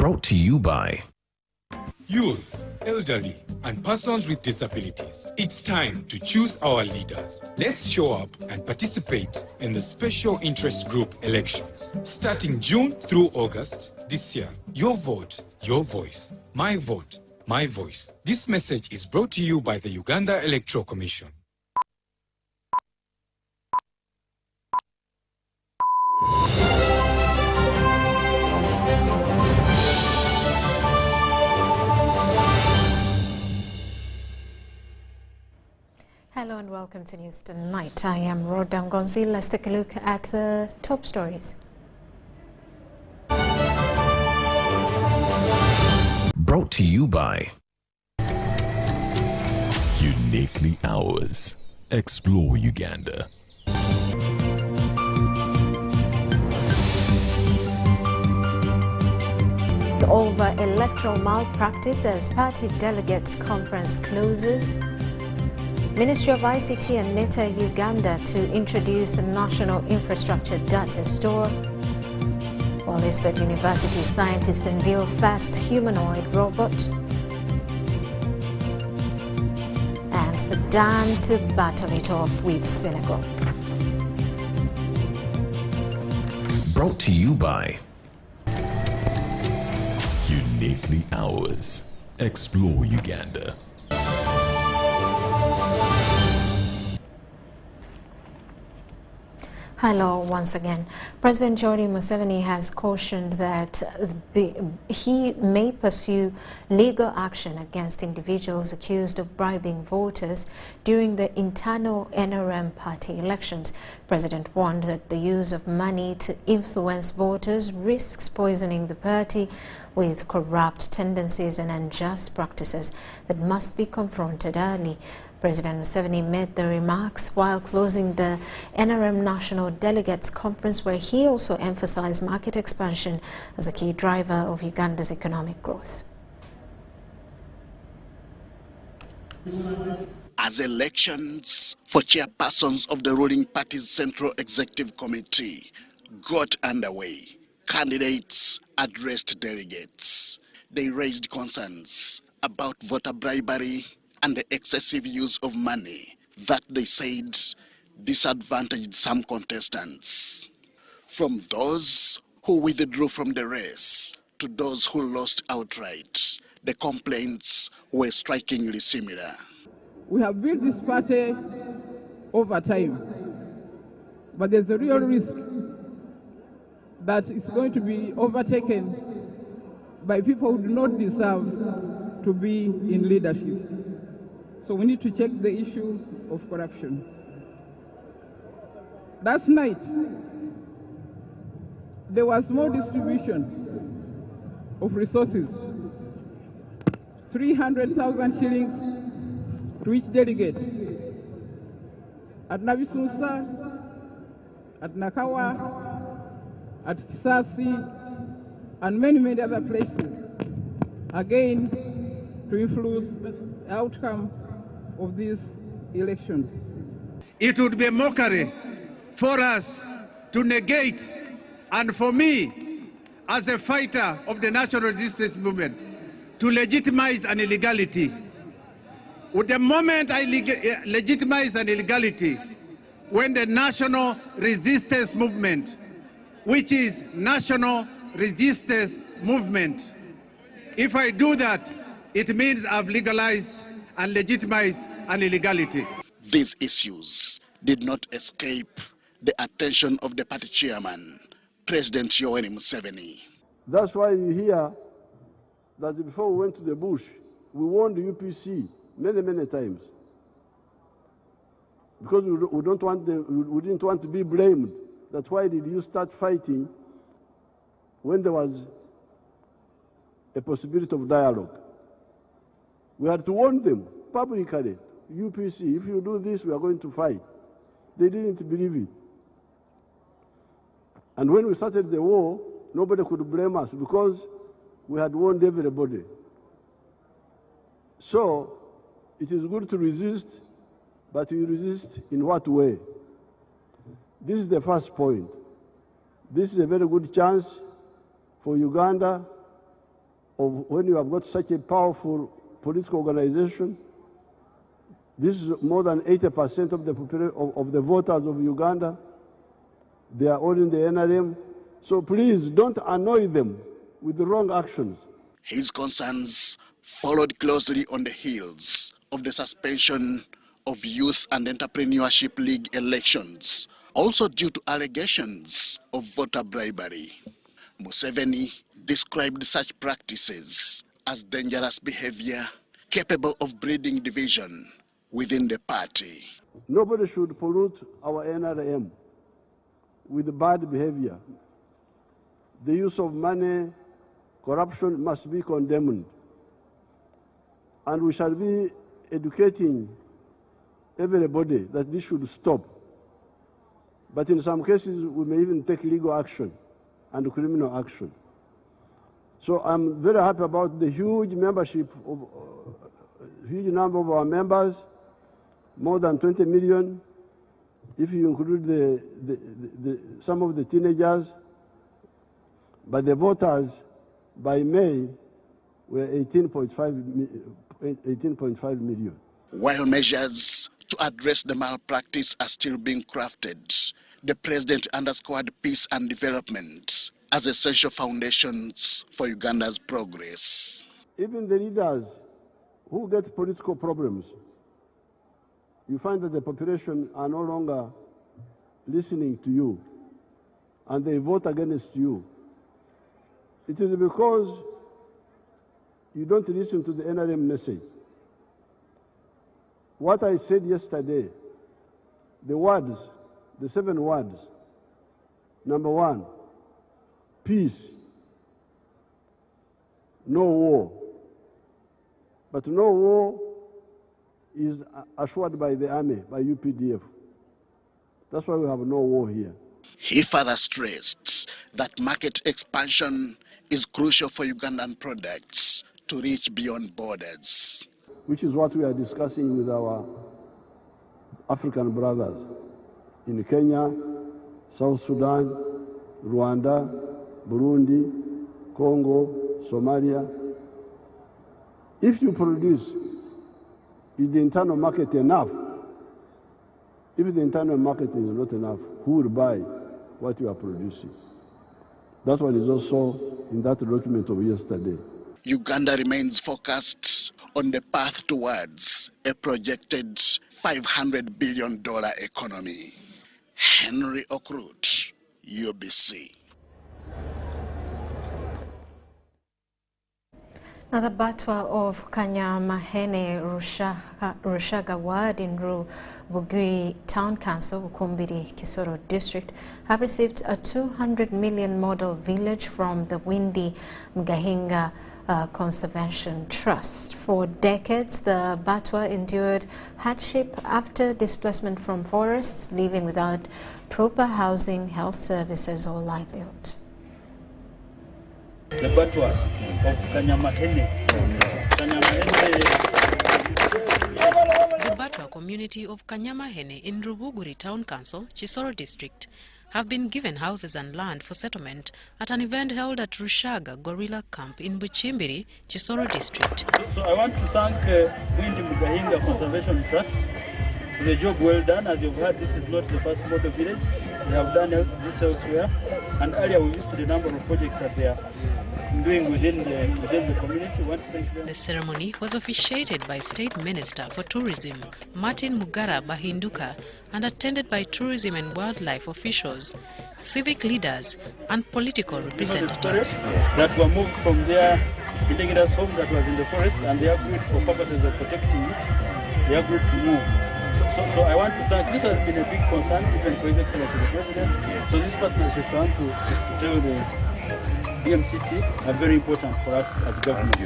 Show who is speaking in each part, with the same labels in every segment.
Speaker 1: Brought to you by
Speaker 2: youth, elderly, and persons with disabilities. It's time to choose our leaders. Let's show up and participate in the special interest group elections. Starting June through August this year. Your vote, your voice. My vote, my voice. This message is brought to you by the Uganda Electoral Commission.
Speaker 3: Hello and welcome to News Tonight. I am Rhoda Ngonzi. Let's take a look at the top stories.
Speaker 1: Brought to you by
Speaker 4: Uniquely Ours. Explore Uganda.
Speaker 3: Over electoral malpractice as party delegates conference closes. Ministry of ICT and NETA Uganda to introduce a national infrastructure data store. While Elizabeth University scientists unveil fast humanoid robot. And Sudan to battle it off with Senegal.
Speaker 1: Brought to you by
Speaker 4: Uniquely Ours. Explore Uganda.
Speaker 3: Hello once again. President Yoweri Museveni has cautioned that he may pursue legal action against individuals accused of bribing voters during the internal NRM party elections. President warned that the use of money to influence voters risks poisoning the party with corrupt tendencies and unjust practices that must be confronted early. President Museveni made the remarks while closing the NRM National Delegates Conference, where he also emphasized market expansion as a key driver of Uganda's economic growth.
Speaker 5: As elections for chairpersons of the ruling party's Central Executive Committee got underway, candidates addressed delegates. They raised concerns about voter bribery and the excessive use of money that they said disadvantaged some contestants. From those who withdrew from the race to those who lost outright, the complaints were strikingly similar.
Speaker 6: We have built this party over time, but there's a real risk that it's going to be overtaken by people who do not deserve to be in leadership. So we need to check the issue of corruption. Last night, there was more distribution of resources. 300,000 shillings to each delegate. At Nabisusa, at Nakawa, at Kisasi, and many other places. Again, to influence the outcome of these elections.
Speaker 7: It would be a mockery for us to negate, and for me, as a fighter of the national resistance movement, to legitimize an illegality. With the moment I legitimize an illegality, when the national resistance movement, which is national resistance movement, if I do that, it means I've legalized and legitimized an illegality.
Speaker 5: These issues did not escape the attention of the party chairman, President Yoweri Museveni.
Speaker 8: That's why you hear that before we went to the bush, we warned the UPC many times. Because we didn't want to be blamed. That's why did you start fighting when there was a possibility of dialogue. We had to warn them publicly, UPC, if you do this, we are going to fight. They didn't believe it. And when we started the war, nobody could blame us because we had warned everybody. So it is good to resist, but you resist in what way? This is the first point. This is a very good chance for Uganda of when you have got such a powerful political organization. This is more than 80% of the voters of Uganda. They are all in the NRM. So please don't annoy them with the wrong actions.
Speaker 5: His concerns followed closely on the heels of the suspension of Youth and Entrepreneurship League elections, also due to allegations of voter bribery. Museveni described such practices as dangerous behavior capable of breeding division within the party.
Speaker 8: Nobody should pollute our NRM with bad behavior. The use of money, corruption must be condemned. And we shall be educating everybody that this should stop. But in some cases, we may even take legal action and criminal action. So I'm very happy about the huge membership of huge number of our members, more than 20 million, if you include some of the teenagers. But the voters by May were 18.5 million.
Speaker 5: While measures to address the malpractice are still being crafted, the president underscored peace and development as essential foundations for Uganda's progress.
Speaker 8: Even the leaders who get political problems, you find that the population are no longer listening to you and they vote against you. It is because you don't listen to the NRM message. What I said yesterday, the words, the 7 words. Number 1, peace, no war. But no war is assured by the army, by UPDF. That's why we have no war here.
Speaker 5: He further stressed that market expansion is crucial for Ugandan products to reach beyond borders.
Speaker 8: Which is what we are discussing with our African brothers in Kenya, South Sudan, Rwanda, Burundi, Congo, Somalia. If you produce, is the internal market enough? If the internal market is not enough, who will buy what you are producing? That one is also in that document of yesterday.
Speaker 5: Uganda remains focused on the path towards a projected $500 billion economy. Henry Okrut, UBC.
Speaker 3: Now, the Batwa of Kanyamahene Rushaga Ward in Bugiri Town Council, Bukumbiri, Kisoro District, have received a 200 million model village from the Windy Mgahinga Conservation Trust. For decades, the Batwa endured hardship after displacement from forests, living without proper housing, health services or livelihood.
Speaker 9: The Batwa of Kanyamahene.
Speaker 10: The Batwa community of Kanyamahene in Rubuguri Town Council, Kisoro District, have been given houses and land for settlement at an event held at Rushaga Gorilla Camp in Buchimbiri, Kisoro District.
Speaker 9: So I want to thank Windy Mgahinga Conservation Trust for the job well done. As you've heard, this is not the first model village. They have done this elsewhere, and earlier we listed the number of projects that they are doing within the community.
Speaker 10: The ceremony was officiated by State Minister for Tourism, Martin Mugara Bahinduka, and attended by tourism and wildlife officials, civic leaders, and political representatives.
Speaker 9: That were moved from their indigenous home that was in the forest, and they agreed for purposes of protecting it, they agreed to move. So I want to thank, this has been a big concern even for His Excellency the President. So these partnerships, I want to tell the BMCT are very important for us as government.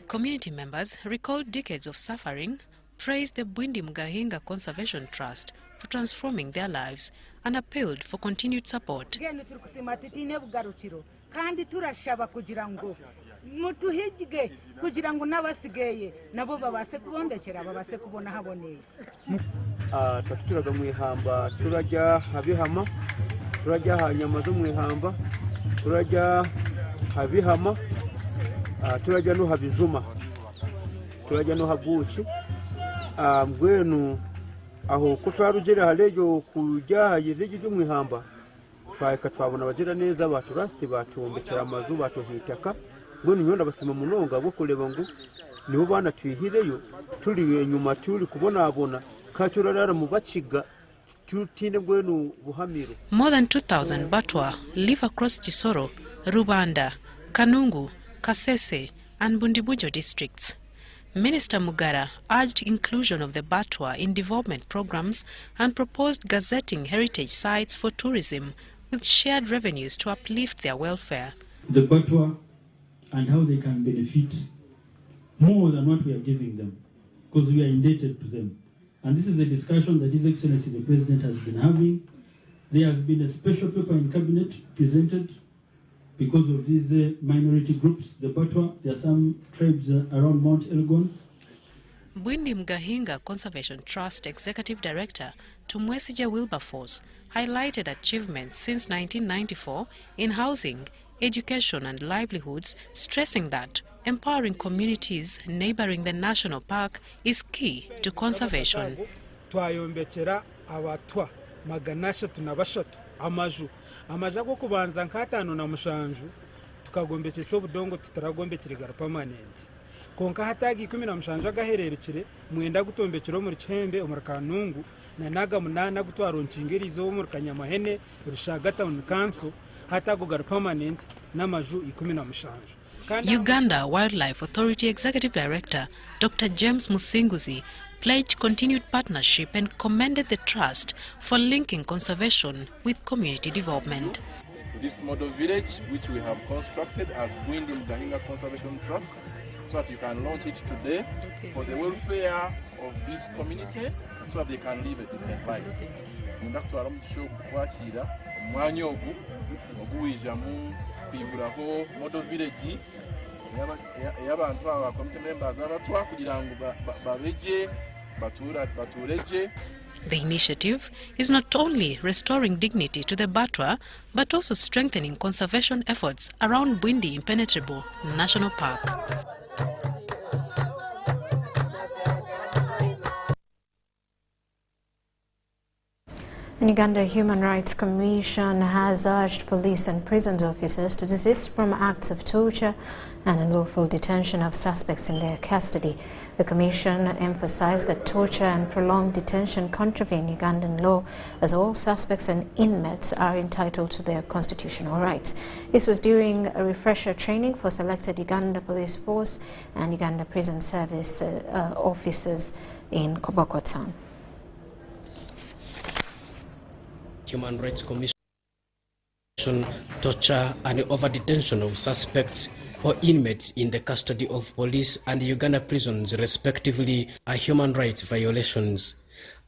Speaker 10: Community members recalled decades of suffering, praised the Windy Mgahinga Conservation Trust for transforming their lives, and appealed for continued support.
Speaker 11: Mutuhijige kugira ngo n'abasigaye nabo babase kubondekera babase kubona haboneye.
Speaker 12: Twaturaga mu ihamba turajya habihama turajya hanyama zo mu ihamba turajya habihama turajya no habijuma turajya no haguci mbwenu aho ko twarugera halejo kujya yirejo byo mwihamba twaka twabona abagira neza baturasti batumbekera amazu batuhitaka mbwenu nyonda basima munonga bwo kureba ngo nibo bana twihireyo turi inyuma turi kubonabona katurarara mu baciga. More
Speaker 10: than 2,000 Batwa live across Chisoro, Rubanda, Kanungu, Kasese and Bundibujo districts. Minister Mugara urged inclusion of the Batwa in development programs and proposed gazetting heritage sites for tourism with shared revenues to uplift their welfare.
Speaker 13: The Batwa and how they can benefit more than what we are giving them, because we are indebted to them. And this is a discussion that His Excellency the President has been having. There has been a special paper in Cabinet presented because of these minority groups, the Batwa. There are some tribes around Mount Elgon.
Speaker 10: Bwindi Mgahinga Conservation Trust Executive Director Tumwesija Wilberforce highlighted achievements since 1994 in housing, education and livelihoods, stressing that empowering communities neighboring the national park is key to conservation.
Speaker 14: Twayombekera abatwa maganasha tunabashatu amaju go kubanza nkatano na mushanju tukagombekesa obudongo tutaragombekere gar permanent konka hatagi 10 na mushanju agahererekire mwenda gutombekero muri Chembe omur Kanungu na naga munana gutwaro nchingerizo omur Kanyamahene Rushaga Town Council hatago gar permanent na maju 10 na mushanju.
Speaker 10: Uganda Wildlife Authority Executive Director Dr. James Musinguzi pledged continued partnership and commended the trust for linking conservation with community development.
Speaker 15: This model village, which we have constructed as Bwindi Mgahinga Conservation Trust, so that you can launch it today for the welfare of this community, so that they can live a decent life. Umwanya ogu oguwijamu kwiburaho model village y'abantu aba community members abatwa kugira ngo babeje batureje.
Speaker 10: The initiative is not only restoring dignity to the Batwa, but also strengthening conservation efforts around Bwindi Impenetrable National Park.
Speaker 3: Uganda Human Rights Commission has urged police and prisons officers to desist from acts of torture and unlawful detention of suspects in their custody. The Commission emphasized that torture and prolonged detention contravene Ugandan law, as all suspects and inmates are entitled to their constitutional rights. This was during a refresher training for selected Uganda Police Force and Uganda Prison Service officers in Koboko Town.
Speaker 16: Human Rights Commission, torture and over-detention of suspects or inmates in the custody of police and Uganda prisons respectively are human rights violations.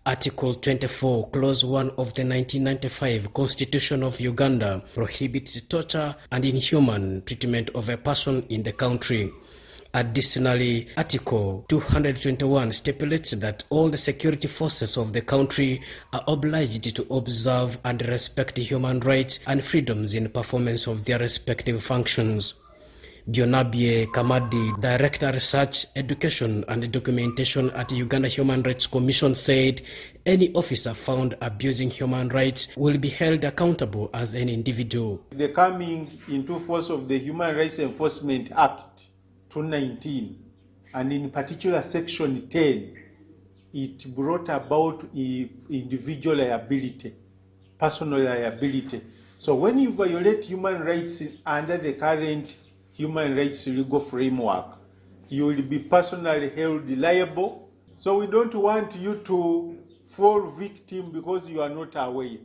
Speaker 16: Article 24, Clause 1 of the 1995 Constitution of Uganda prohibits torture and inhuman treatment of a person in the country. Additionally, Article 221 stipulates that all the security forces of the country are obliged to observe and respect human rights and freedoms in performance of their respective functions. Bionabie Kamadi, Director Research, Education and Documentation at the Uganda Human Rights Commission, said any officer found abusing human rights will be held accountable as an individual.
Speaker 17: The coming into force of the Human Rights Enforcement Act 2019, and in particular Section 10, it brought about individual liability, personal liability. So when you violate human rights under the current human rights legal framework, you will be personally held liable. So we don't want you to fall victim because you are not aware.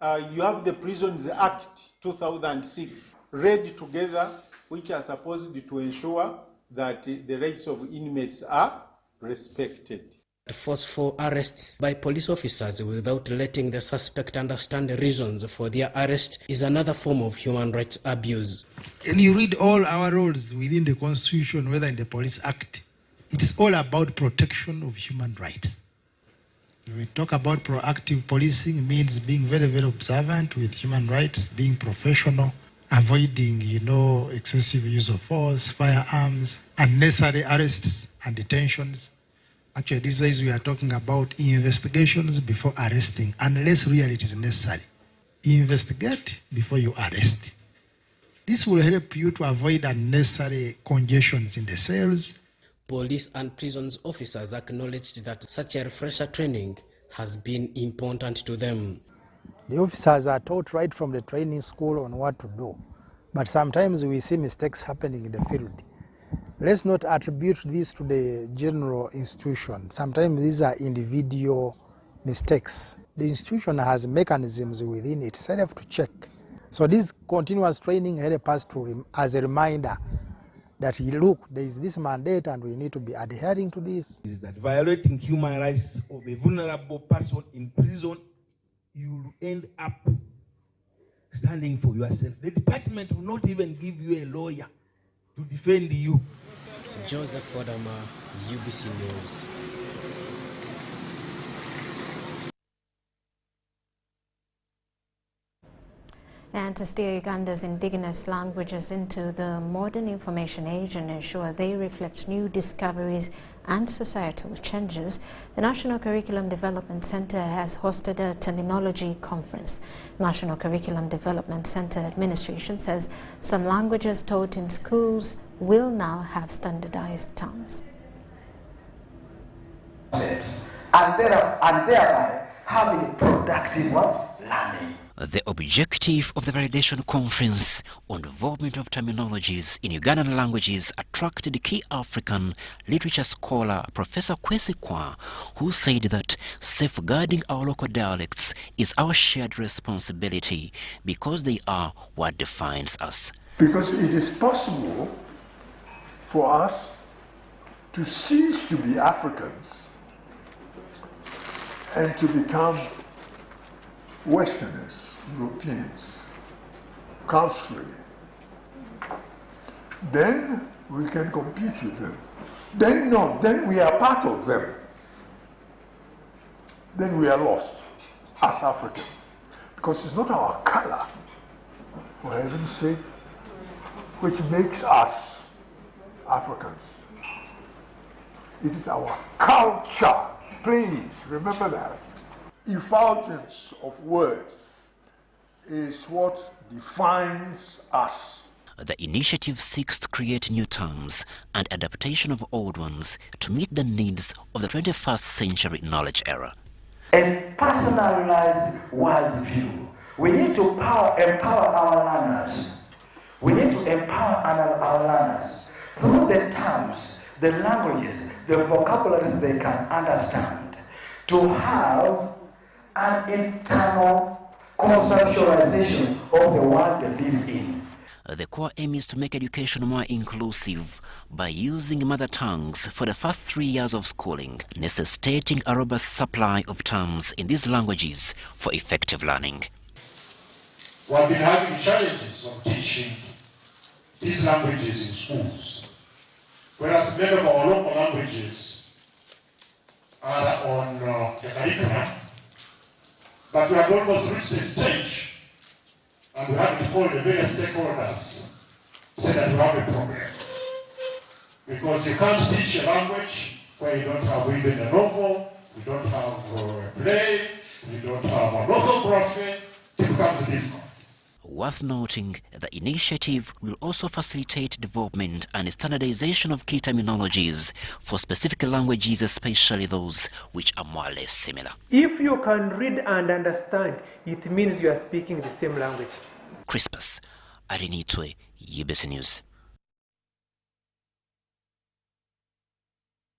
Speaker 17: You have the Prisons Act 2006 read together, which are supposed to ensure that the rights of inmates are respected.
Speaker 16: Forceful arrests by police officers without letting the suspect understand the reasons for their arrest is another form of human rights abuse.
Speaker 18: And you read all our rules within the Constitution, whether in the Police Act, it is all about protection of human rights. When we talk about proactive policing, it means being very, very observant with human rights, being professional, avoiding, excessive use of force, firearms, unnecessary arrests and detentions. Actually, these days we are talking about investigations before arresting, unless really it is necessary. Investigate before you arrest. This will help you to avoid unnecessary congestions in the cells.
Speaker 16: Police and prisons officers acknowledged that such a refresher training has been important to them.
Speaker 18: The officers are taught right from the training school on what to do, but sometimes we see mistakes happening in the field. Let's not attribute this to the general institution. Sometimes these are individual mistakes. The institution has mechanisms within itself to check. So this continuous training helps us to, as a reminder that, look, there is this mandate and we need to be adhering to this.
Speaker 19: Is that violating human rights of a vulnerable person in prison, you will end up standing for yourself. The department will not even give you a lawyer to defend you.
Speaker 16: Joseph Fodama, UBC News.
Speaker 3: And to steer Uganda's indigenous languages into the modern information age and ensure they reflect new discoveries and societal changes, the National Curriculum Development Center has hosted a terminology conference. National Curriculum Development Center administration says some languages taught in schools will now have standardized terms.
Speaker 20: And thereby having productive learning.
Speaker 21: The objective of the validation conference on development of terminologies in Ugandan languages attracted key African literature scholar Professor Kwesi Kwa, who said that safeguarding our local dialects is our shared responsibility because they are what defines us.
Speaker 22: Because it is possible for us to cease to be Africans and to become Westerners, Europeans, culturally. Then we can compete with them. Then we are part of them. Then we are lost as Africans. Because it's not our color, for heaven's sake, which makes us Africans. It is our culture. Please remember that. Effulgence of words is what defines us.
Speaker 21: The initiative seeks to create new terms and adaptation of old ones to meet the needs of the 21st century knowledge era.
Speaker 20: A personalized worldview. We need to empower our learners. We need to empower our learners through the terms, the languages, the vocabularies they can understand, to have an internal conceptualization of the world they live in.
Speaker 21: The core aim is to make education more inclusive by using mother tongues for the first 3 years of schooling, necessitating a robust supply of terms in these languages for effective learning.
Speaker 23: We have been having challenges of teaching these languages in schools, whereas many of our local languages are on the curriculum. But we have almost reached a stage, and we have to call the various stakeholders to say that we have a problem. Because you can't teach a language where you don't have even a novel, you don't have a play, you don't have an orthography. It becomes difficult.
Speaker 21: Worth noting, the initiative will also facilitate development and standardization of key terminologies for specific languages, especially those which are more or less similar.
Speaker 24: If you can read and understand, it means you are speaking the same language.
Speaker 21: Crispus Arinitwe, UBC News.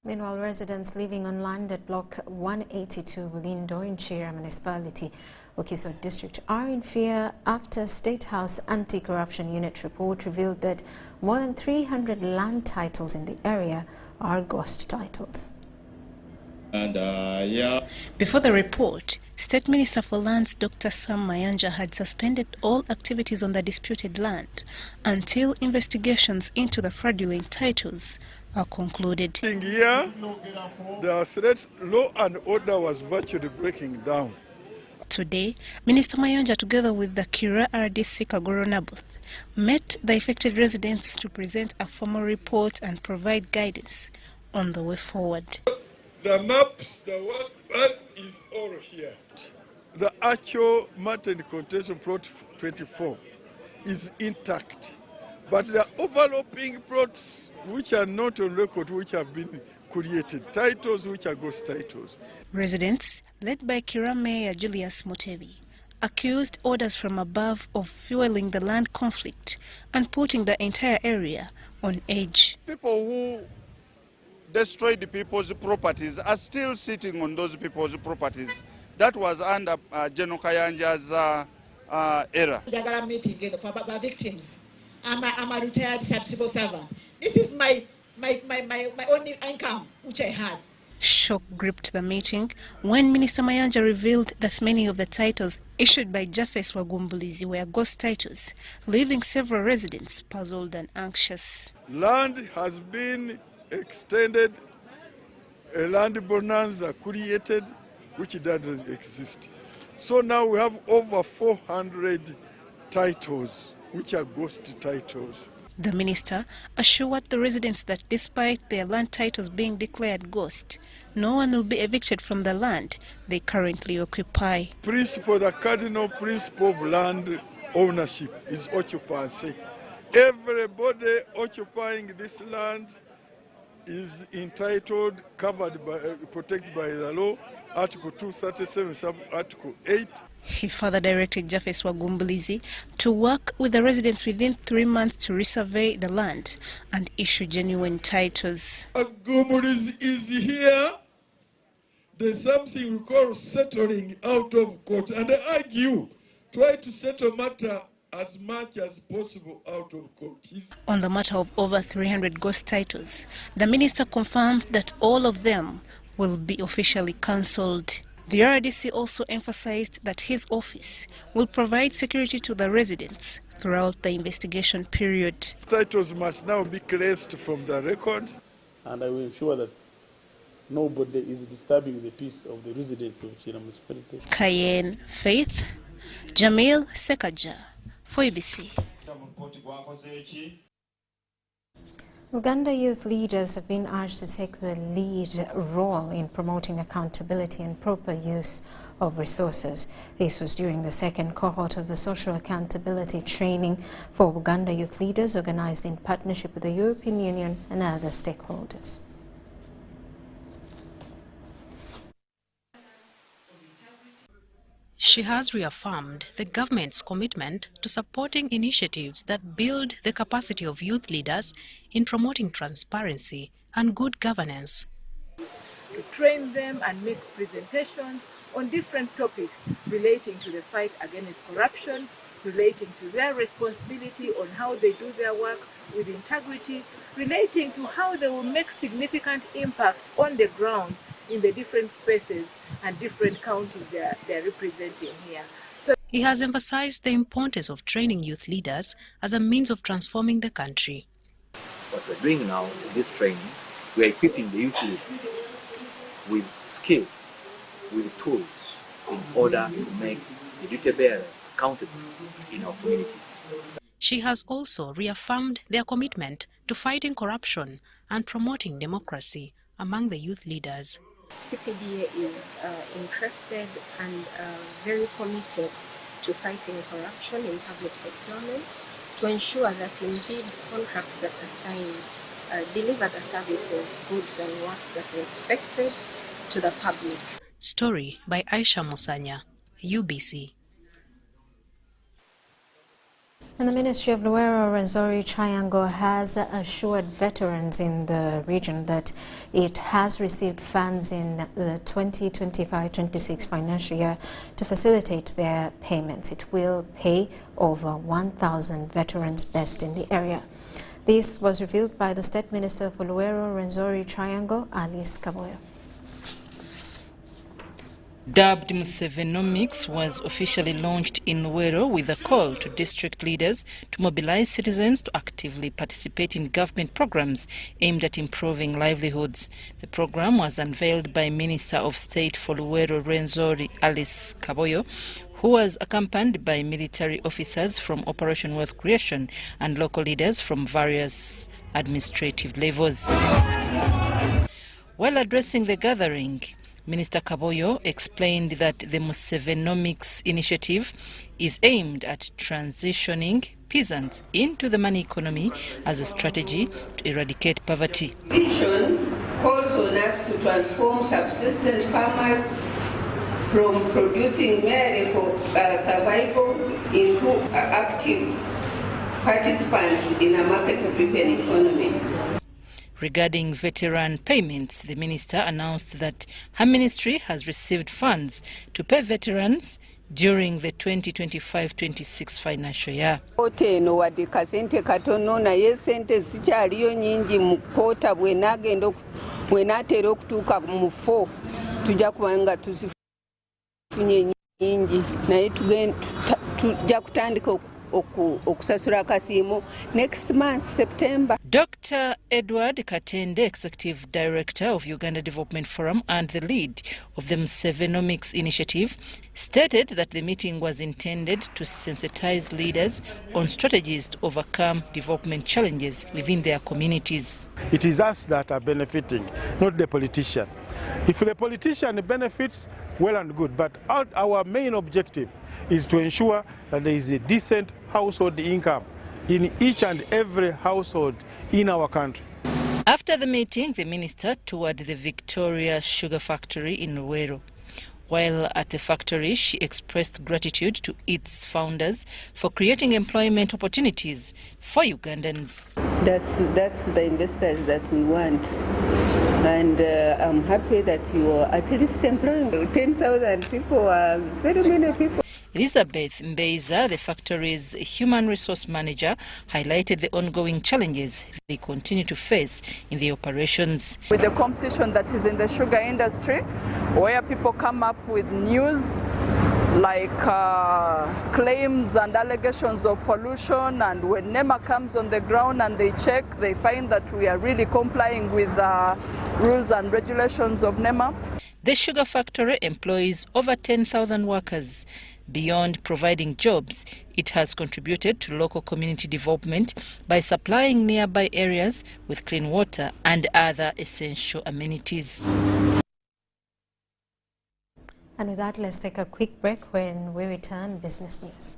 Speaker 3: Meanwhile, residents living on land at Block 182 within Dorinchira Municipality, Wakiso District, are in fear after State House Anti-Corruption Unit report revealed that more than 300 land titles in the area are ghost titles.
Speaker 25: Before the report, State Minister for Lands Dr. Sam Mayanja had suspended all activities on the disputed land until investigations into the fraudulent titles are concluded.
Speaker 26: Here, the threat, law and order was virtually breaking down.
Speaker 25: Today, Minister Mayanja, together with the Kira RDC Kagoro Nabuth, met the affected residents to present a formal report and provide guidance on the way forward.
Speaker 22: The maps, the work plan is all here. The actual Martin Contention Plot 24 is intact, but the overlapping plots which are not on record, which have been created, titles which are ghost titles.
Speaker 25: Residents, led by Kira Mayor Julius Mutebi, accused orders from above of fueling the land conflict and putting the entire area on edge.
Speaker 1: People who destroyed people's properties are still sitting on those people's properties. That was under General Kayanja's era.
Speaker 2: Meeting for victims. I'm a retired civil servant. This is my only income which I had.
Speaker 25: Shock gripped the meeting when Minister Mayanja revealed that many of the titles issued by Japheth Wagumbulizi were ghost titles, leaving several residents puzzled and anxious.
Speaker 22: Land has been extended, a land bonanza created, which doesn't exist. So now we have over 400 titles, which are ghost titles.
Speaker 25: The minister assured the residents that despite their land titles being declared ghost, no one will be evicted from the land they currently occupy.
Speaker 22: The cardinal principle of land ownership is occupancy. Everybody occupying this land is entitled, covered by, protected by the law, Article 237, Sub-Article 8.
Speaker 25: He further directed Japheth Wagumbulizi to work with the residents within 3 months to resurvey the land and issue genuine titles.
Speaker 22: Wagumbulizi is here. There's something we call settling out of court, and I argue, try to settle matter as much as possible out of court.
Speaker 25: On the matter of over 300 ghost titles, the minister confirmed that all of them will be officially cancelled. The RDC also emphasized that his office will provide security to the residents throughout the investigation period.
Speaker 22: Titles must now be cleansed from the record,
Speaker 9: and I will ensure that nobody is disturbing the peace of the residents of Chira municipality.
Speaker 25: Cayenne Faith, Jamil Sekaja, for ABC.
Speaker 3: Uganda youth leaders have been urged to take the lead role in promoting accountability and proper use of resources. This was during the second cohort of the social accountability training for Uganda youth leaders, organized in partnership with the European Union and other stakeholders.
Speaker 10: She has reaffirmed the government's commitment to supporting initiatives that build the capacity of youth leaders in promoting transparency and good governance.
Speaker 4: To train them and make presentations on different topics relating to the fight against corruption, relating to their responsibility on how they do their work with integrity, relating to how they will make significant impact on the ground in the different spaces and different counties they're representing here. So
Speaker 10: he has emphasized the importance of training youth leaders as a means of transforming the country.
Speaker 6: What we're doing now in this training, we are equipping the youth leaders with skills, with tools, in order to make the duty bearers accountable in our communities.
Speaker 10: She has also reaffirmed their commitment to fighting corruption and promoting democracy among the youth leaders.
Speaker 7: PPDA is interested and very committed to fighting corruption in public procurement, to ensure that indeed contracts that are signed deliver the services, goods and works that are expected to the public.
Speaker 10: Story by Aisha Musanya, UBC.
Speaker 3: And the Ministry of Luwero-Rwenzori Triangle has assured veterans in the region that it has received funds in the 2025-26 financial year to facilitate their payments. It will pay over 1,000 veterans based in the area. This was revealed by the State Minister for Luwero-Rwenzori Triangle, Alice Kaboyo.
Speaker 5: Dubbed Musevenomics was officially launched in Luweero with a call to district leaders to mobilize citizens to actively participate in government programs aimed at improving livelihoods. The program was unveiled by Minister of State for Luweero Rwenzori Alice Kaboyo, who was accompanied by military officers from Operation Wealth Creation and local leaders from various administrative levels. While addressing the gathering, Minister Kaboyo explained that the Musevenomics initiative is aimed at transitioning peasants into the money economy as a strategy to eradicate poverty.
Speaker 8: Vision calls on us to transform subsistence farmers from producing merely for survival into active participants in a market-driven economy.
Speaker 5: Regarding veteran payments, the minister announced that her ministry has received funds to pay veterans during the 2025-26 financial year.
Speaker 8: Eno wadde kasente katono naye sente zikyaliyo nyingi mu kota bwenaatera okutuuka mu 4 tujja kubanga tuzifunye nyingi naye tujja kutandika okusasula akasiimo next month September.
Speaker 5: Dr. Edward Katende, Executive Director of Uganda Development Forum and the lead of the Musevenomics initiative, stated that the meeting was intended to sensitize leaders on strategies to overcome development challenges within their communities.
Speaker 11: It is us that are benefiting, not the politician. If the politician benefits, well and good, but our main objective is to ensure that there is a decent household income in each and every household in our country.
Speaker 5: After the meeting, the minister toured the Victoria Sugar Factory in Luweero. While at the factory, she expressed gratitude to its founders for creating employment opportunities for Ugandans.
Speaker 8: That's the investors that we want. And I'm happy that you are at least employing 10,000 people, very many people.
Speaker 5: Elizabeth Mbeiza, the factory's human resource manager, highlighted the ongoing challenges they continue to face in the operations.
Speaker 12: With the competition that is in the sugar industry, where people come up with news like claims and allegations of pollution, and when NEMA comes on the ground and they check, they find that we are really complying with the rules and regulations of NEMA.
Speaker 5: The sugar factory employs over 10,000 workers. Beyond providing jobs, it has contributed to local community development by supplying nearby areas with clean water and other essential amenities.
Speaker 3: And with that, let's take a quick break. When we return, business news.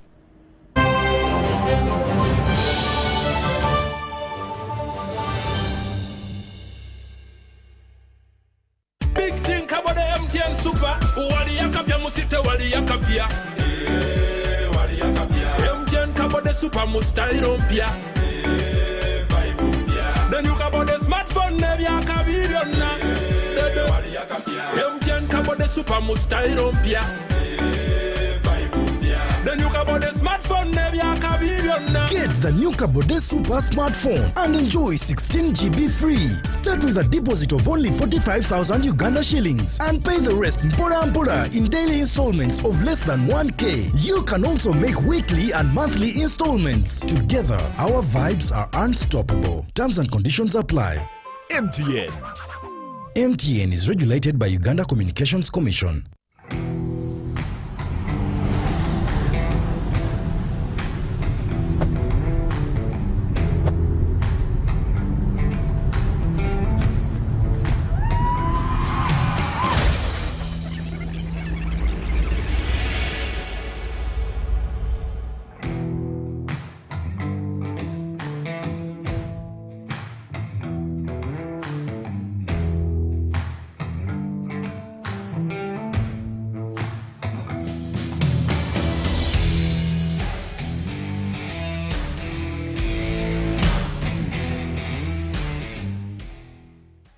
Speaker 13: Big thing about the MTN Super. Wali yakapia musite wali yakapia. Wali yakapia. MTN kabo the Super mustairompia. Then you kabo the smartphone nebi yakabiona. Wali yakapia. MTN kabo the Super mustairompia. Then you can buy the smartphone nebi yakabiona.
Speaker 26: Get the new Kabode Super smartphone and enjoy 16 GB free. Start with a deposit of only 45,000 Uganda shillings and pay the rest mpora in daily installments of less than 1K. You can also make weekly and monthly installments. Together, our vibes are unstoppable. Terms and conditions apply.
Speaker 27: MTN.
Speaker 26: MTN is regulated by Uganda Communications Commission.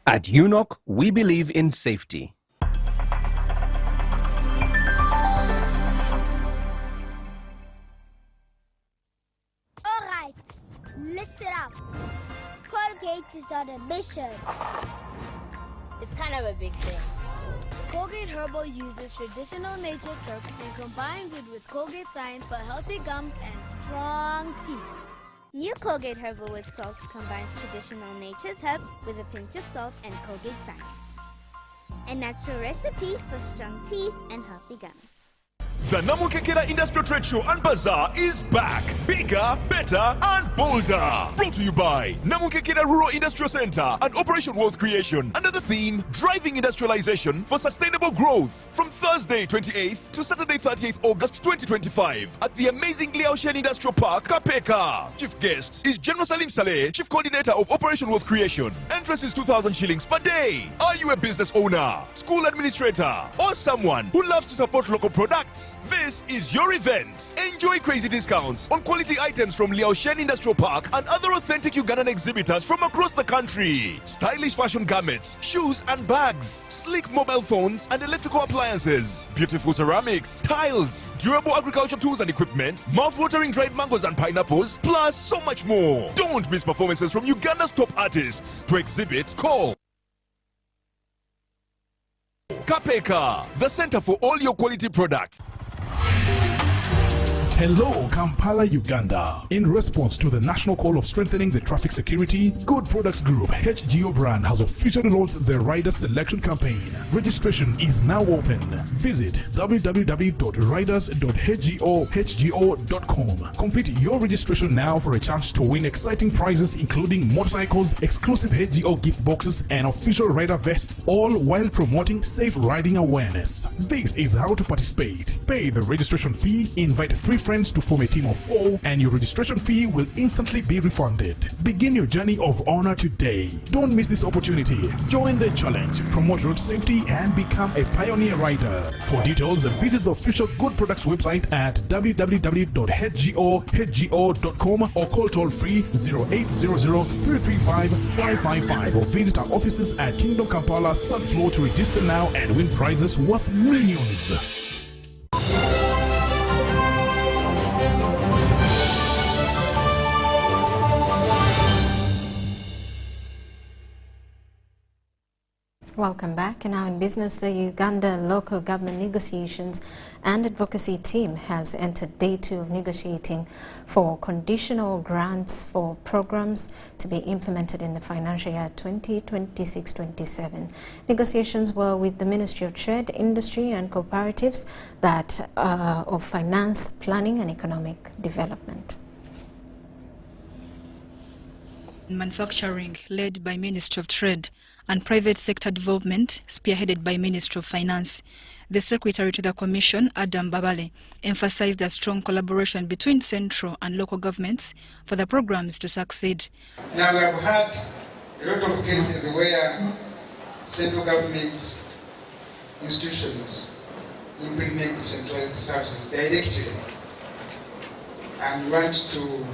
Speaker 27: At UNOC, we believe in safety.
Speaker 28: Alright, listen up. Colgate is on a mission.
Speaker 29: It's kind of a big thing.
Speaker 28: Colgate Herbal uses traditional nature's herbs and combines it with Colgate Science for healthy gums and strong teeth.
Speaker 14: New Colgate Herbal with Salt combines traditional nature's herbs with a pinch of salt and Colgate Science. A natural recipe for strong teeth and healthy gums.
Speaker 15: The Namukekera Industrial Trade Show and Bazaar is back. Bigger, better, and bolder. Brought to you by Namukekera Rural Industrial Center and Operation Wealth Creation under the theme Driving Industrialization for Sustainable Growth. From Thursday 28th to Saturday 30th August 2025 at the amazing Liaoshen Industrial Park, Kapeka. Chief guest is General Salim Saleh, Chief Coordinator of Operation Wealth Creation. Entrance is 2,000 shillings per day. Are you a business owner, school administrator, or someone who loves to support local products? This is your event. Enjoy crazy discounts on quality items from Liaoshen Industrial Park and other authentic Ugandan exhibitors from across the country. Stylish fashion garments, shoes and bags, sleek mobile phones and electrical appliances, beautiful ceramics, tiles, durable agriculture tools and equipment, mouth-watering dried mangoes and pineapples, plus so much more. Don't miss performances from Uganda's top artists. To exhibit, call Kapeka, the center for all your quality products.
Speaker 16: Hello, Kampala, Uganda. In response to the national call of strengthening the traffic security, Good Products Group HGO brand has officially launched the Rider Selection Campaign. Registration is now open. Visit www.riders.hgo.com. Complete your registration now for a chance to win exciting prizes including motorcycles, exclusive HGO gift boxes, and official rider vests, all while promoting safe riding awareness. This is how to participate. Pay the registration fee, invite 3 friends to form a team of 4, and your registration fee will instantly be refunded. Begin your journey of honor today. Don't miss this opportunity. Join the challenge, promote road safety, and become a pioneer rider. For details, visit the official Good Products website at www.hgo.com or call toll-free 0800-335-555 or visit our offices at Kingdom Kampala 3rd floor to register now and win prizes worth millions.
Speaker 3: Welcome back. And now in business, the Uganda Local Government Negotiations and Advocacy Team has entered day 2 of negotiating for conditional grants for programs to be implemented in the financial year 2026-27. Negotiations were with the Ministry of Trade, Industry and Cooperatives of Finance, Planning and Economic Development.
Speaker 5: Manufacturing, led by Ministry of Trade, and private sector development, spearheaded by Ministry of Finance. The Secretary to the Commission, Adam Babale, emphasized a strong collaboration between central and local governments for the programs to succeed.
Speaker 17: Now we have had a lot of cases where central government institutions implement decentralized services directly, and we want to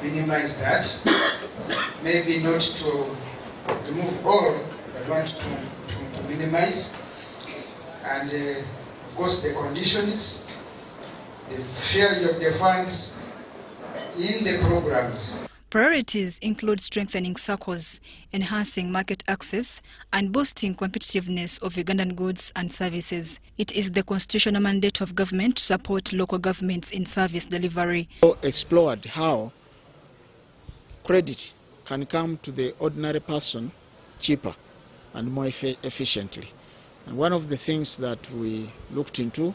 Speaker 17: minimize that, maybe not to remove all, but want to minimize. And of course the conditions, the sharing of the funds in the programs.
Speaker 5: Priorities include strengthening SACCOs, enhancing market access, and boosting competitiveness of Ugandan goods and services. It is the constitutional mandate of government to support local governments in service delivery.
Speaker 18: Explored how credit can come to the ordinary person cheaper and more efficiently. And one of the things that we looked into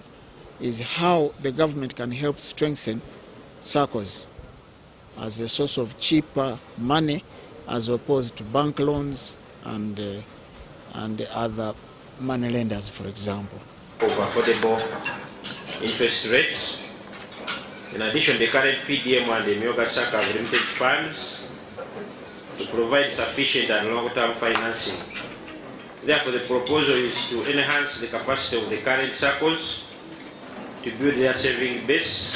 Speaker 18: is how the government can help strengthen SACCOs as a source of cheaper money as opposed to bank loans and other money lenders, for example.
Speaker 19: Of affordable interest rates. In addition, the current PDM and the Myoga SACCO have limited funds to provide sufficient and long-term financing. Therefore, the proposal is to enhance the capacity of the current SACCOs to build their saving base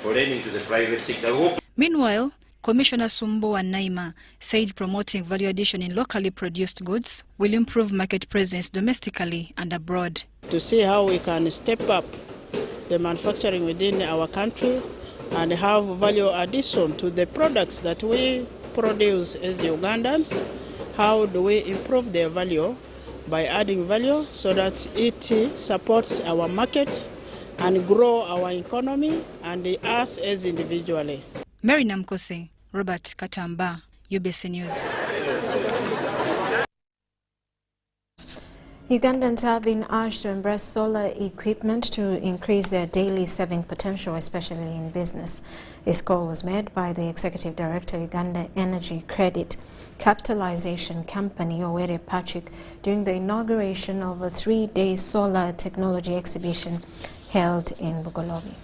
Speaker 19: for lending to the private sector.
Speaker 5: Meanwhile, Commissioner Sumbo Naima said promoting value addition in locally produced goods will improve market presence domestically and abroad.
Speaker 20: To see how we can step up the manufacturing within our country and have value addition to the products that we produce as Ugandans, how do we improve their value by adding value so that it supports our market and grow our economy and us as individually.
Speaker 1: Mary Namkose, Robert Katamba, UBC News.
Speaker 3: Ugandans have been urged to embrace solar equipment to increase their daily saving potential, especially in business. This call was made by the Executive Director, Uganda Energy Credit Capitalization Company, Owere Patrick, during the inauguration of a 3-day solar technology exhibition held in Bugolobi.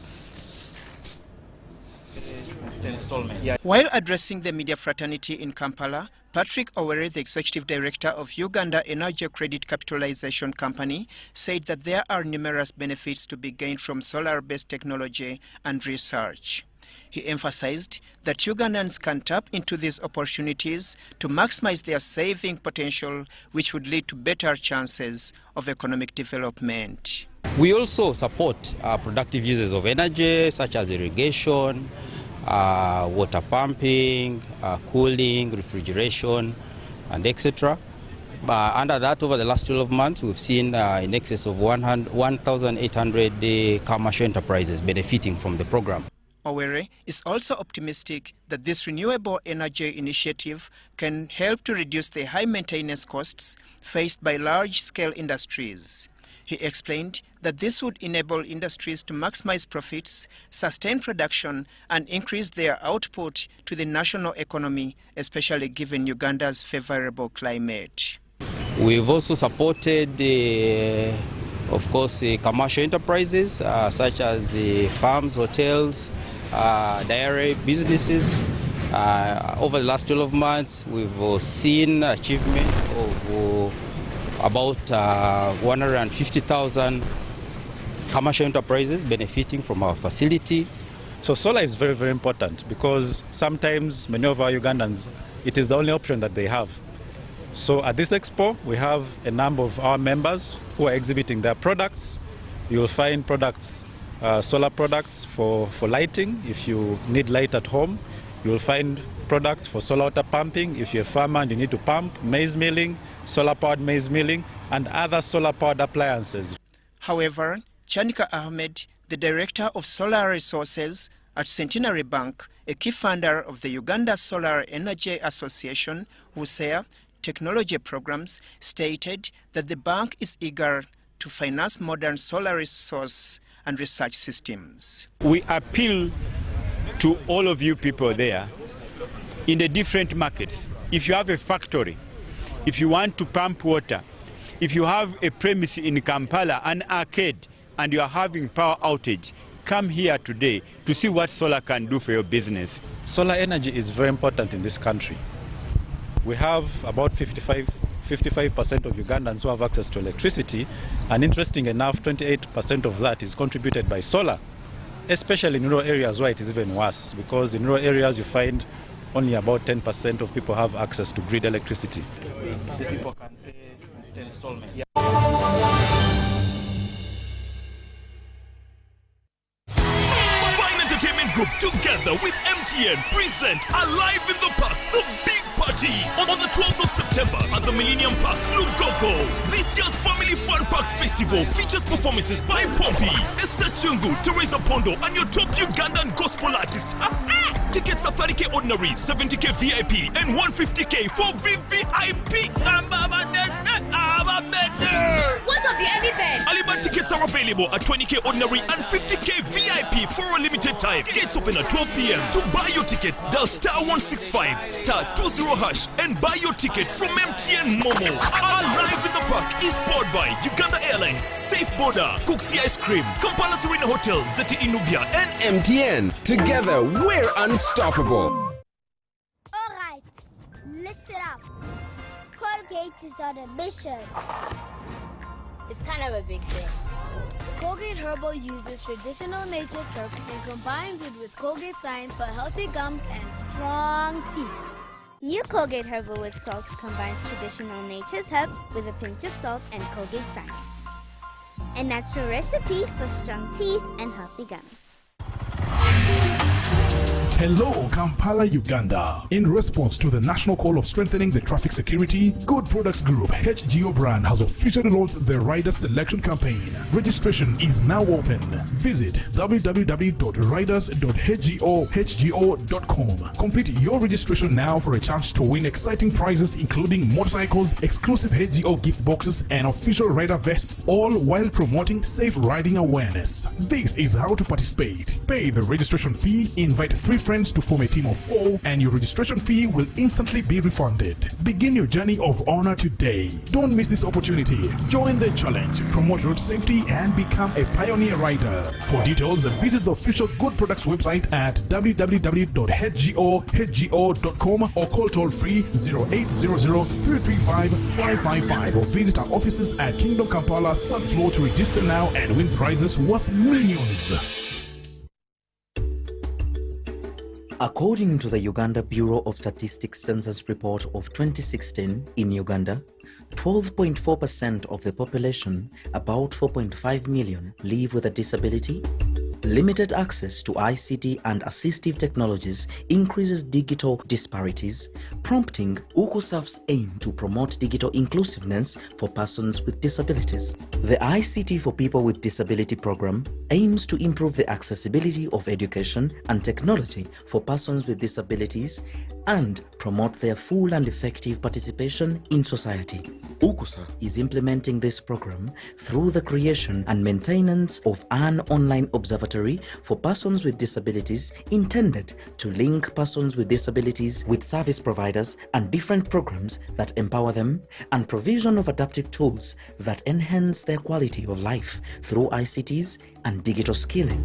Speaker 2: While addressing the media fraternity in Kampala, Patrick Owere, the Executive Director of Uganda Energy Credit Capitalization Company, said that there are numerous benefits to be gained from solar-based technology and research. He emphasized that Ugandans can tap into these opportunities to maximize their saving potential, which would lead to better chances of economic development.
Speaker 9: We also support productive uses of energy, such as irrigation, water pumping, cooling, refrigeration, and etc. Under that, over the last 12 months, we've seen in excess of 1,800 commercial enterprises benefiting from the program.
Speaker 2: Owere is also optimistic that this renewable energy initiative can help to reduce the high maintenance costs faced by large-scale industries. He explained that this would enable industries to maximize profits, sustain production, and increase their output to the national economy, especially given Uganda's favorable climate.
Speaker 9: We've also supported, of course, commercial enterprises such as farms, hotels, dairy businesses. Over the last 12 months, we've seen achievement of about 150,000 commercial enterprises benefiting from our facility.
Speaker 21: So solar is very, very important because sometimes many of our Ugandans, it is the only option that they have. So at this expo, we have a number of our members who are exhibiting their products. You will find products, solar products for lighting, if you need light at home. You will find products for solar water pumping, if you're a farmer and you need to pump, maize milling, solar-powered maize milling, and other solar-powered appliances.
Speaker 2: However, Chanika Ahmed, the Director of Solar Resources at Centenary Bank, a key funder of the Uganda Solar Energy Association, WUSEA, technology programs, stated that the bank is eager to finance modern solar resource and research systems.
Speaker 22: We appeal to all of you people there in the different markets. If you have a factory, if you want to pump water, if you have a premise in Kampala, an arcade, and you are having power outage, come here today to see what solar can do for your business.
Speaker 21: Solar energy is very important in this country. We have about 55% of Ugandans who have access to electricity, and interesting enough, 28% of that is contributed by solar, especially in rural areas where it is even worse, because in rural areas you find only about 10% of people have access to grid electricity.
Speaker 9: The people can pay instead installment. Yeah.
Speaker 15: Fine Entertainment Group together with MTN present Alive in the Park, the big party on the 12th of September at the Millennium Park, Lugogo. This year's Family Fun Packed Festival features performances by Pompey, Esther Chungu, Teresa Pondo, and your top Ugandan gospel artists. Tickets are 30k ordinary, 70k VIP, and 150k for VVIP.
Speaker 28: What of the elephant?
Speaker 15: Alibaba tickets are available at 20k ordinary and 50k VIP for a limited time. Gates open at 12 p.m. To buy your ticket, dial *165 *20# and buy your ticket from MTN Momo. Alive in the Park is powered by Uganda Airlines, Safe Border, Cooksey Ice Cream, Kampala Serena Hotel, Zeti Inubia, and
Speaker 23: MTN. Together, we're unstoppable.
Speaker 28: All right, listen up. Colgate is on a mission. It's kind of a big thing. Colgate Herbal uses traditional nature's herbs and combines it with Colgate Science for healthy gums and strong teeth.
Speaker 14: New Colgate Herbal with Salt combines traditional nature's herbs with a pinch of salt and Colgate Science. A natural recipe for strong teeth and healthy gums.
Speaker 16: Hello, Kampala, Uganda. In response to the national call of strengthening the traffic security, Good Products Group HGO brand has officially launched the rider selection campaign. Registration is now open. Visit www.riders.hgo.com. Complete your registration now for a chance to win exciting prizes including motorcycles, exclusive HGO gift boxes, and official rider vests, all while promoting safe riding awareness. This is how to participate. Pay the registration fee, invite 3 friends to form a team of 4, and your registration fee will instantly be refunded. Begin your journey of honor today. Don't miss this opportunity. Join the challenge, promote road safety, and become a pioneer rider. For details, visit the official Good Products website at www.hgo.com or call toll free 0800 335 555 or visit our offices at Kingdom Kampala 3rd floor to register now and win prizes worth millions.
Speaker 4: According to the Uganda Bureau of Statistics Census Report of 2016, in Uganda, 12.4% of the population, about 4.5 million, live with a disability. Limited access to ICT and assistive technologies increases digital disparities, prompting UKUSAF's aim to promote digital inclusiveness for persons with disabilities. The ICT for People with Disability program aims to improve the accessibility of education and technology for persons with disabilities and promote their full and effective participation in society. UKUSA is implementing this program through the creation and maintenance of an online observatory for persons with disabilities intended to link persons with disabilities with service providers and different programs that empower them, and provision of adaptive tools that enhance their quality of life through ICTs and digital skilling.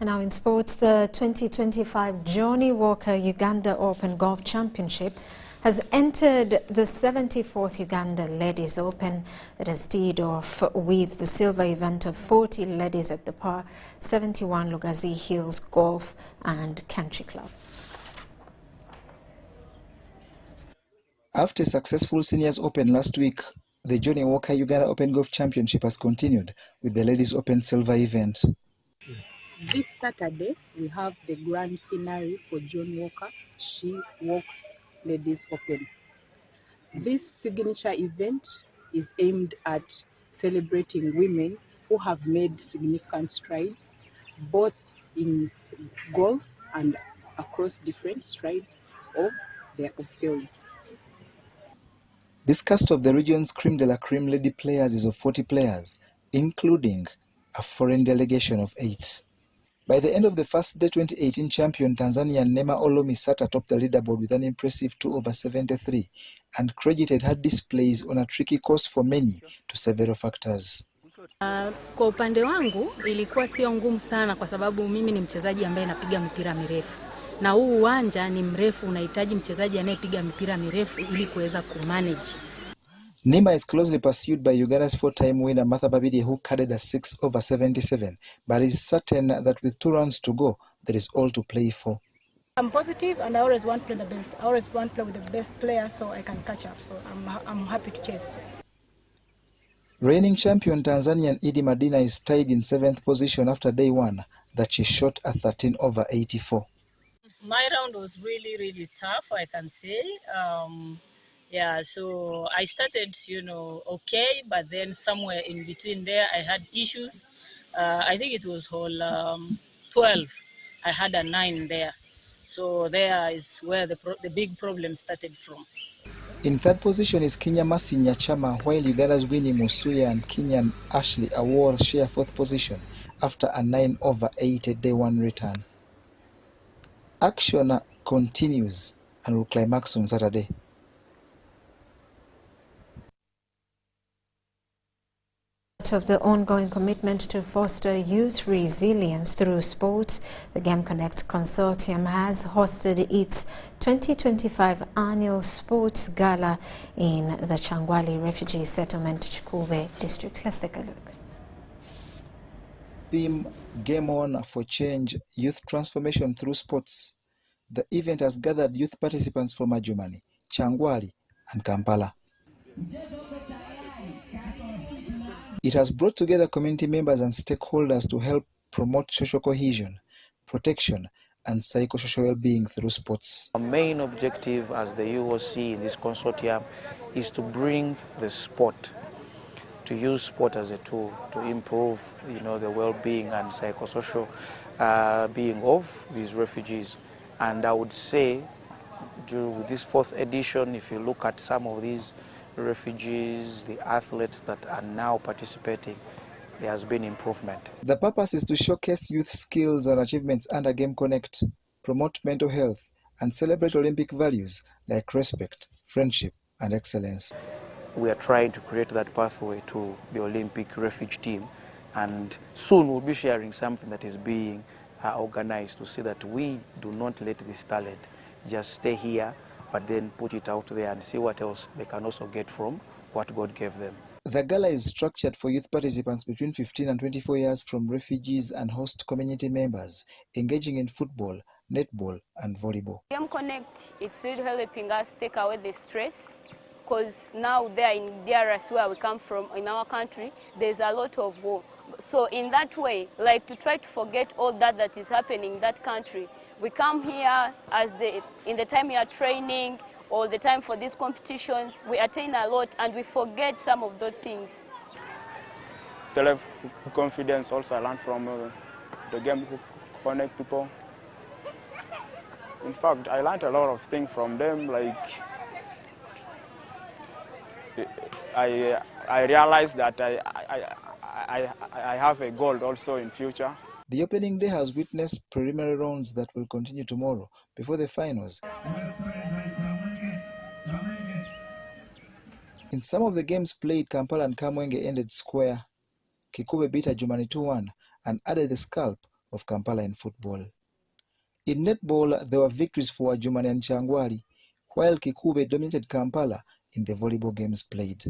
Speaker 3: And now in sports, the 2025 Johnny Walker Uganda Open Golf Championship has entered the 74th Uganda Ladies Open that has teed off with the silver event of 40 ladies at the Par 71 Lugazi Hills Golf and Country Club.
Speaker 6: After a successful Seniors Open last week, the Johnny Walker Uganda Open Golf Championship has continued with the Ladies Open Silver event.
Speaker 7: This Saturday, we have the grand finale for John Walker She Walks Ladies Open. This signature event is aimed at celebrating women who have made significant strides, both in golf and across different strides of their fields.
Speaker 6: This cast of the region's creme de la creme lady players is of 40 players, including a foreign delegation of 8. By the end of the first day, 2018 champion Tanzanian Neema Olomi sat atop the leaderboard with an impressive 2 over 73 and credited her displays on a tricky course for many to several factors.
Speaker 8: Kwa upande wangu ilikuwa sio ngumu sana kwa sababu mimi ni mchezaji ambaye napiga mpira mirefu. Na huu uwanja ni mrefu, unahitaji mchezaji anayepiga mpira mirefu ili kuweza kumanage.
Speaker 6: Neema is closely pursued by Uganda's 4-time winner Martha Babidi, who carded a 6 over 77, but is certain that with 2 rounds to go, there is all to play for.
Speaker 8: I'm positive and I always want to play the best. I always want to play with the best player so I can catch up. So I'm happy to chase.
Speaker 6: Reigning champion Tanzanian Idi Madina is tied in 7th position after day 1 that she shot a 13 over 84.
Speaker 10: My round was really tough, I can say. Yeah, so I started, okay, but then somewhere in between there I had issues. I think it was hole 12. I had a 9 there. So there is where the big problem started from.
Speaker 6: In 3rd position is Kenya Masi Nyachama, while Uganda's Winnie Musuya and Kenyan Ashley Awor share 4th position after a 9 over 80 day 1 return. Action continues and will climax on Saturday.
Speaker 3: Of the ongoing commitment to foster youth resilience through sports, the Game Connect Consortium has hosted its 2025 annual sports gala in the Changwali refugee settlement, Chikube district. Let's take a look.
Speaker 6: Theme Game On for Change, Youth Transformation Through Sports. The event has gathered youth participants from Adjumani, Kyangwali, and Kampala. It has brought together community members and stakeholders to help promote social cohesion, protection, and psychosocial well-being through sports.
Speaker 11: Our main objective as the UOC in this consortium is to bring the sport, to use sport as a tool to improve, the well-being and psychosocial being of these refugees. And I would say, with this 4th edition, if you look at some of these refugees, the athletes that are now participating, there has been improvement.
Speaker 6: The purpose is to showcase youth skills and achievements under Game Connect, promote mental health, and celebrate Olympic values like respect, friendship, and excellence.
Speaker 11: We are trying to create that pathway to the Olympic refuge team, and soon we'll be sharing something that is being organized to see that we do not let this talent just stay here, but then put it out there and see what else they can also get from what God gave them.
Speaker 6: The gala is structured for youth participants between 15 and 24 years from refugees and host community members engaging in football, netball, and volleyball.
Speaker 12: Game Connect, it's really helping us take away the stress, because now there in DRC where we come from, in our country, there's a lot of war. So in that way, like to try to forget all that is happening in that country, we come here in the time we are training, all the time for these competitions, we attain a lot and we forget some of those things.
Speaker 13: Self-confidence also I learned from the Game Connect people. In fact, I learned a lot of things from them, like I realized that I have a goal also in future.
Speaker 6: The opening day has witnessed preliminary rounds that will continue tomorrow before the finals. In some of the games played, Kampala and Kamwenge ended square. Kikube beat Adjumani 2-1 and added the scalp of Kampala in football. In netball, there were victories for Adjumani and Kyangwali, while Kikube dominated Kampala in the volleyball games played.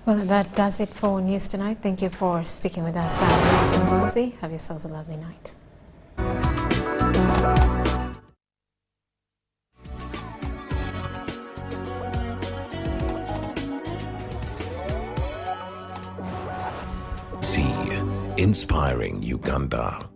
Speaker 3: Well, that does it for News Tonight. Thank you for sticking with us. Have yourselves a lovely night.
Speaker 23: See, inspiring Uganda.